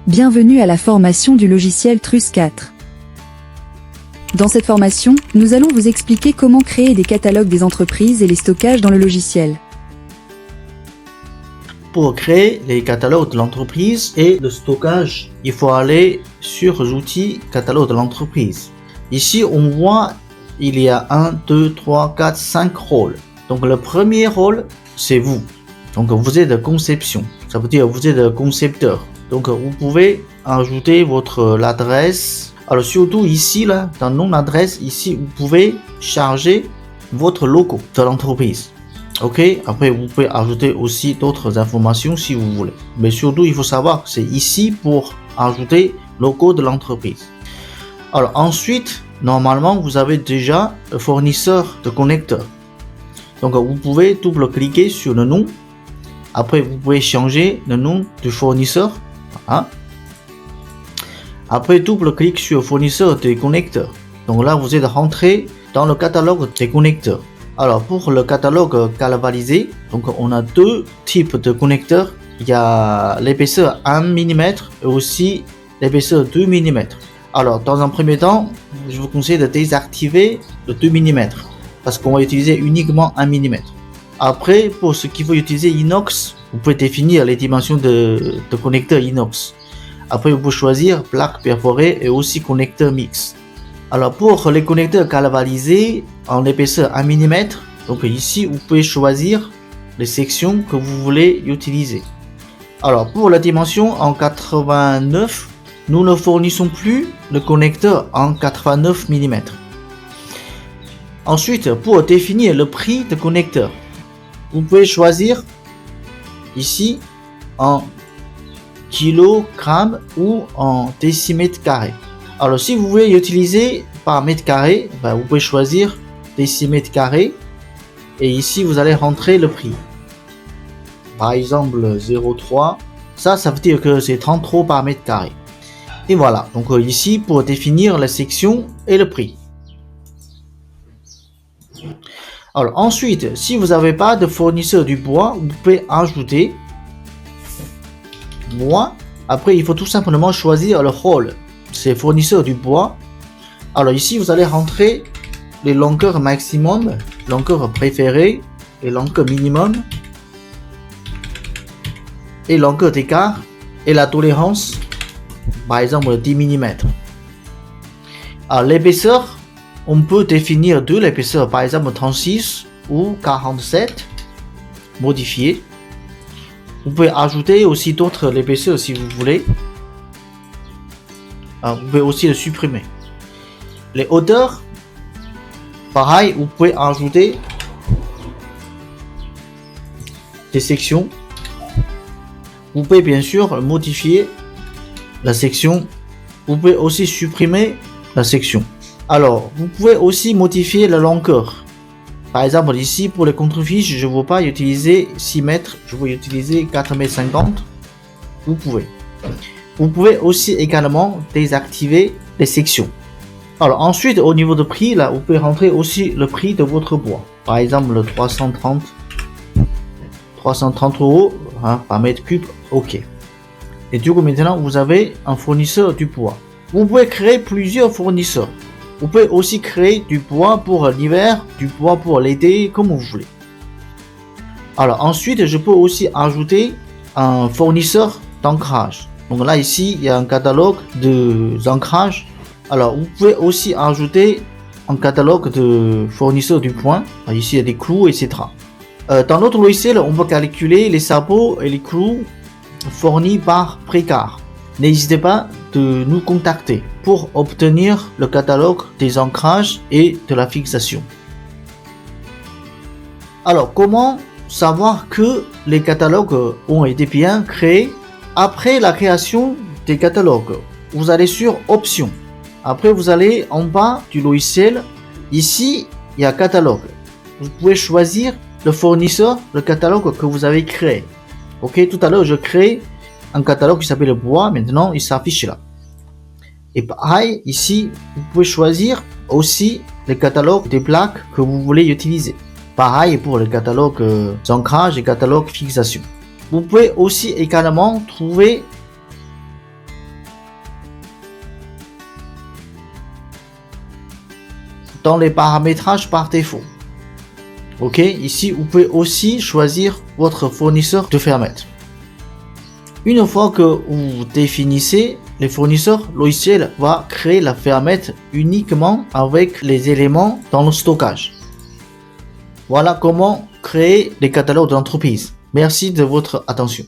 Bienvenue à la formation du logiciel TRUS 4. Dans cette formation, nous allons vous expliquer comment créer des catalogues des entreprises et les stockages dans le logiciel. Pour créer les catalogues de l'entreprise et le stockage, il faut aller sur l'outil catalogue de l'entreprise. Ici, on voit il y a 1, 2, 3, 4, 5 rôles. Donc le premier rôle, c'est vous. Donc vous êtes de conception. Ça veut dire vous êtes de concepteur. Donc vous pouvez ajouter votre adresse. Alors surtout ici, là, dans nom adresse, ici, vous pouvez charger votre logo de l'entreprise. Ok, après vous pouvez ajouter aussi d'autres informations si vous voulez. Mais surtout, il faut savoir que c'est ici pour ajouter le logo de l'entreprise. Alors ensuite, normalement, vous avez déjà le fournisseur de connecteurs. Donc vous pouvez double-cliquer sur le nom. Après, vous pouvez changer le nom du fournisseur. Voilà. Après, double-clic sur fournisseur des connecteurs. Donc là, vous êtes rentré dans le catalogue des connecteurs. Alors pour le catalogue galvanisé, donc on a deux types de connecteurs. Il y a l'épaisseur 1 mm et aussi l'épaisseur 2 mm. Alors dans un premier temps, je vous conseille de désactiver le 2 mm parce qu'on va utiliser uniquement 1 mm. Après, pour ce qui veut utiliser inox, vous pouvez définir les dimensions de connecteur inox. Après, vous pouvez choisir plaque perforée et aussi connecteur mix. Alors pour les connecteurs galvanisés en épaisseur 1 mm, donc ici vous pouvez choisir les sections que vous voulez utiliser. Alors pour la dimension en 89, nous ne fournissons plus le connecteur en 89 mm. Ensuite, pour définir le prix de connecteur, vous pouvez choisir ici en kilogrammes ou en décimètres carrés. Alors si vous voulez utiliser par mètre carré, vous pouvez choisir décimètres carrés et ici vous allez rentrer le prix. Par exemple 0,3, ça veut dire que c'est 30 € par mètre carré. Et voilà, donc ici pour définir la section et le prix. Alors ensuite, si vous n'avez pas de fournisseur du bois, vous pouvez ajouter bois. Après, il faut tout simplement choisir le rôle. C'est fournisseur du bois. Alors ici, vous allez rentrer les longueurs maximum, longueur préférée, et longueur minimum, et longueur d'écart, et la tolérance, par exemple 10 mm. Alors l'épaisseur, on peut définir deux l'épaisseur, par exemple 36 ou 47, modifier. Vous pouvez ajouter aussi d'autres l'épaisseur si vous voulez. Vous pouvez aussi le supprimer. Les hauteurs, pareil, vous pouvez ajouter des sections. Vous pouvez bien sûr modifier la section. Vous pouvez aussi supprimer la section. Alors, vous pouvez aussi modifier la longueur. Par exemple, ici, pour les contrefiches, je ne veux pas utiliser 6 mètres, je veux utiliser 4,50 m. Vous pouvez. Vous pouvez aussi également désactiver les sections. Alors ensuite, au niveau de prix, là, vous pouvez rentrer aussi le prix de votre bois. Par exemple, le 330 € par mètre cube, ok. Et du coup, maintenant, vous avez un fournisseur du bois. Vous pouvez créer plusieurs fournisseurs. Vous pouvez aussi créer du bois pour l'hiver, du bois pour l'été, comme vous voulez. Alors ensuite, je peux aussi ajouter un fournisseur d'ancrage. Donc là, ici, il y a un catalogue d'ancrage. Alors, vous pouvez aussi ajouter un catalogue de fournisseurs du point. Ici, il y a des clous, etc. Dans notre logiciel, on peut calculer les sabots et les clous fournis par Précar. N'hésitez pas de nous contacter pour obtenir le catalogue des ancrages et de la fixation. Alors, comment savoir que les catalogues ont été bien créés? Après la création des catalogues, vous allez sur Options. Après, vous allez en bas du logiciel. Ici, il y a Catalogue. Vous pouvez choisir le fournisseur, le catalogue que vous avez créé. Ok, tout à l'heure, je crée un catalogue qui s'appelle bois. Maintenant, il s'affiche là. Et pareil, ici, vous pouvez choisir aussi le catalogue des plaques que vous voulez utiliser. Pareil pour le catalogue ancrage et catalogue fixation. Vous pouvez aussi également trouver dans les paramétrages par défaut. Ok, ici vous pouvez aussi choisir votre fournisseur de fermette. Une fois que vous définissez les fournisseurs, le logiciel va créer la fermette uniquement avec les éléments dans le stockage. Voilà comment créer les catalogues d'entreprise. Merci de votre attention.